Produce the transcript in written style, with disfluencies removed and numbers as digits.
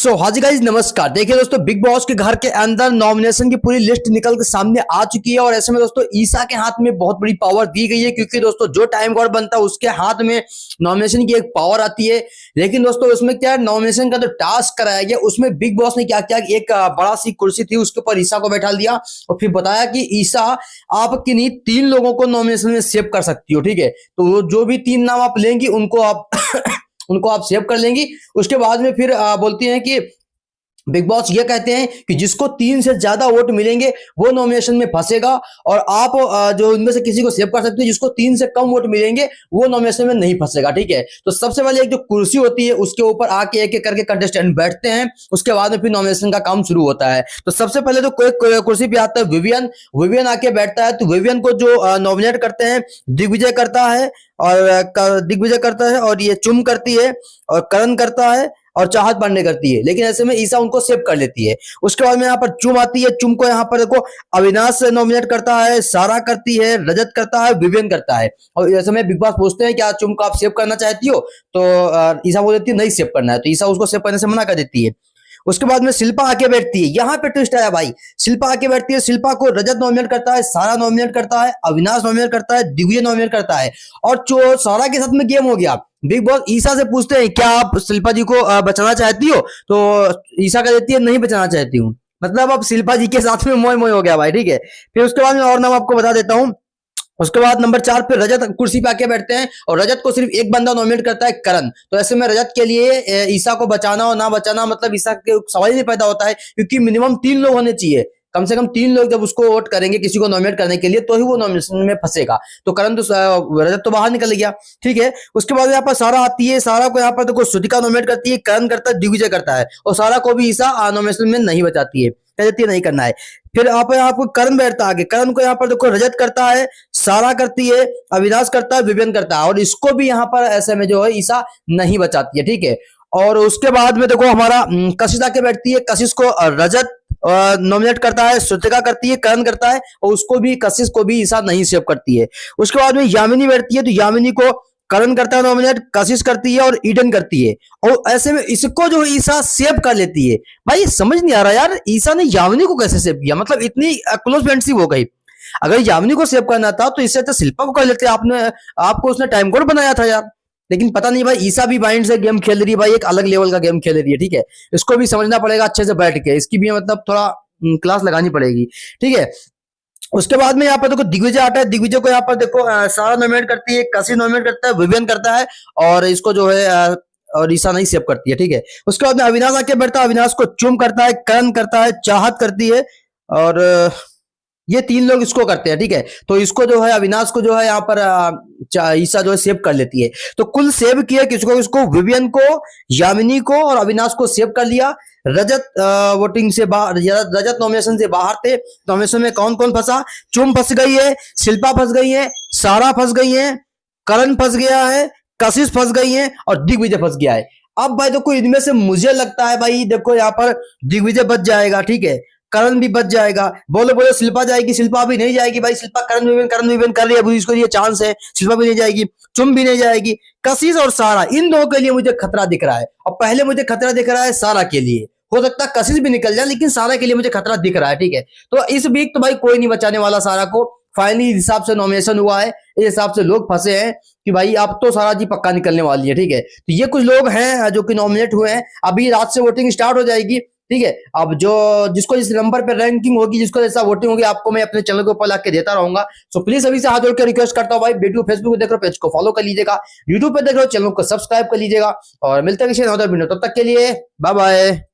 सो हाजी guys नमस्कार। देखिए दोस्तों, बिग बॉस के घर के अंदर नॉमिनेशन की पूरी लिस्ट निकल के सामने आ चुकी है और ऐसे में दोस्तों ईसा के हाथ में बहुत बड़ी पावर दी गई है, क्योंकि दोस्तों जो टाइम गॉड बनता है उसके हाथ में नॉमिनेशन की एक पावर आती है। लेकिन दोस्तों उसमें क्या है, नॉमिनेशन का जो टास्क कराया गया उसमें बिग बॉस ने क्या किया, एक बड़ा सी कुर्सी थी उसके ऊपर ईसा को बैठा दिया और फिर बताया कि ईसा आप किन्हीं 3 लोगों को नॉमिनेशन में सेव कर सकती हो। ठीक है, तो जो भी 3 नाम आप लेंगी उनको आप सेव कर लेंगी। उसके बाद में फिर बोलती हैं कि बिग बॉस ये कहते हैं कि जिसको 3 से ज्यादा वोट मिलेंगे वो नॉमिनेशन में फंसेगा और आप जो उनमें से किसी को सेव कर सकते हैं, जिसको 3 से कम वोट मिलेंगे वो नॉमिनेशन में नहीं फंसेगा। ठीक है, तो सबसे पहले एक जो कुर्सी होती है उसके ऊपर आके एक एक करके कंटेस्टेंट बैठते हैं, उसके बाद में फिर नॉमिनेशन का काम शुरू होता है। तो सबसे पहले तो कोई कुर्सी पे आता है विवियन आके बैठता है। तो विवियन को जो नॉमिनेट करते हैं दिग्विजय करता है और ये चुम करती है और करण करता है और चाहत पांडे करती है, लेकिन ऐसे में ईसा उनको सेव कर लेती है। उसके बाद में यहाँ पर चुम आती है। चुम को यहाँ पर देखो अविनाश नॉमिनेट करता है, सारा करती है, रजत करता है, विवेन करता है। और ऐसे में बिग बॉस पूछते हैं क्या चुम को आप सेव करना चाहती हो, तो ईसा बोल देती है नहीं सेव करना है, तो ईसा उसको सेव करने से मना कर देती है। उसके बाद में शिल्पा आके बैठती है। यहाँ पे ट्विस्ट आया भाई, शिल्पा आके बैठती है। शिल्पा को रजत नॉमिनेट करता है, सारा नॉमिनेट करता है, अविनाश नॉमिनेट करता है, दिग्विजय नॉमिनेट करता है और जो सारा के साथ में गेम हो गया। बिग बॉस ईसा से पूछते हैं क्या आप शिल्पा जी को बचाना चाहती हो, तो ईसा कह देती है नहीं बचाना चाहती हूँ। मतलब अब शिल्पा जी के साथ में मोय मोय हो गया भाई। ठीक है, फिर उसके बाद में और नाम आपको बता देता हूँ। उसके बाद नंबर 4 पे रजत कुर्सी पे आके बैठते हैं और रजत को सिर्फ एक बंदा नॉमिनेट करता है, करण। तो ऐसे में रजत के लिए ईसा को बचाना और ना बचाना मतलब ईसा के सवाल ही नहीं पैदा होता है, क्योंकि मिनिमम 3 लोग होने चाहिए। कम से कम 3 लोग जब उसको वोट करेंगे किसी को नॉमिनेट करने के लिए तो ही वो नॉमिनेशन में फंसेगा। तो करण तो रजत तो बाहर निकल गया। ठीक है, उसके बाद यहाँ पर सारा आती है। सारा को यहाँ पर देखो श्रुतिका नॉमिनेट करती है, करण करता है, दिग्विजय करता है और सारा को भी ईसा नॉमिनेशन में नहीं बचाती है, कह देती है नहीं करना है। फिर आपको करण बैठता आगे। करण को यहाँ पर देखो रजत करता है, सारा करती है, अविनाश करता है, विवेन करता है और इसको भी यहाँ पर ऐसे में जो है ईसा नहीं बचाती है। ठीक है, और उसके बाद में देखो हमारा कशिश आके बैठती है। कशिश को रजत नॉमिनेट करता है, श्रुतिका करती है, करण करता है और उसको भी कशिश को भी ईसा नहीं सेव करती है। उसके बाद में यामिनी बैठती है। तो यामिनी को करण करता है नॉमिनेट, कशिश करती है और ईडन करती है और ऐसे में इसको जो ईसा सेव कर लेती है। भाई समझ नहीं आ रहा यार, ईसा ने यामिनी को कैसे सेव किया, मतलब इतनी क्लोज फ्रेंडशिप हो गई। अगर यामिनी को सेव करना था तो इससे तो शिल्पा को कर लेते। आपको उसने टाइम कोड बनाया था यार, लेकिन पता नहीं भाई ईसा भी माइंड से गेम खेल रही है भाई, एक अलग लेवल का गेम खेल रही है। ठीक है, इसको भी समझना पड़ेगा अच्छे से बैठ के, इसकी भी मतलब थोड़ा क्लास लगानी पड़ेगी। ठीक है, उसके बाद में यहाँ पर देखो दिग्विजय आता है। दिग्विजय को यहाँ पर देखो सारा नॉमिनेट करती है, कशिश नॉमिनेट करता है, विवेन करता है और इसको जो है और ईसा नहीं सेव करती है। ठीक है, उसके बाद में अविनाश आके बैठता है। अविनाश को चुम करता है, करण करता है, चाहत करती है और ये 3 लोग इसको करते हैं। ठीक है, तो इसको जो है अविनाश को जो है यहाँ पर ईसा जो है सेव कर लेती है। तो कुल सेव किया किसको, इसको विवियन को, यामिनी को और अविनाश को सेव कर लिया। रजत वोटिंग से बाहर, रजत नॉमिनेशन से बाहर थे। नॉमिनेशन में कौन कौन फंसा, चुम फंस गई है, शिल्पा फंस गई है, सारा फंस गई है, करण फंस गया है, कशिश फंस गई है और दिग्विजय फंस गया है। अब भाई देखो इनमें से मुझे लगता है भाई देखो यहाँ पर दिग्विजय बच जाएगा। ठीक है, करण भी बच जाएगा। बोलो शिल्पा जाएगी, शिल्पा भी नहीं जाएगी भाई। शिल्पा करण विवेन कर रही है, अभी इसको ये चांस है, शिल्पा भी नहीं जाएगी, चुम भी नहीं जाएगी। कशिश और सारा, इन दोनों के लिए मुझे खतरा दिख रहा है और पहले मुझे खतरा दिख रहा है सारा के लिए। हो सकता है कशिश भी निकल जाए, लेकिन सारा के लिए मुझे खतरा दिख रहा है। ठीक है, तो इस वीक तो भाई कोई नहीं बचाने वाला सारा को। फाइनली इस हिसाब से नॉमिनेशन हुआ है, इस हिसाब से लोग फंसे हैं कि भाई अब तो सारा जी पक्का निकलने वाली है। ठीक है, तो ये कुछ लोग हैं जो कि नॉमिनेट हुए हैं। अभी रात से वोटिंग स्टार्ट हो जाएगी। ठीक है, अब जिसको जिस नंबर पे रैंकिंग होगी, जिसको जैसा वोटिंग होगी, आपको मैं अपने चैनल के ऊपर लाके देता रहूंगा। सो प्लीज अभी से हाथ जोड़ के रिक्वेस्ट करता हूँ भाई, वीडियो फेसबुक पे देख रहे हो पेज को फॉलो कर लीजिएगा, यूट्यूब पे देख रहे हो चैनल को सब्सक्राइब कर लीजिएगा और मिलते हैं किसी अदर वीडियो, तब तक के लिए बाय बाय।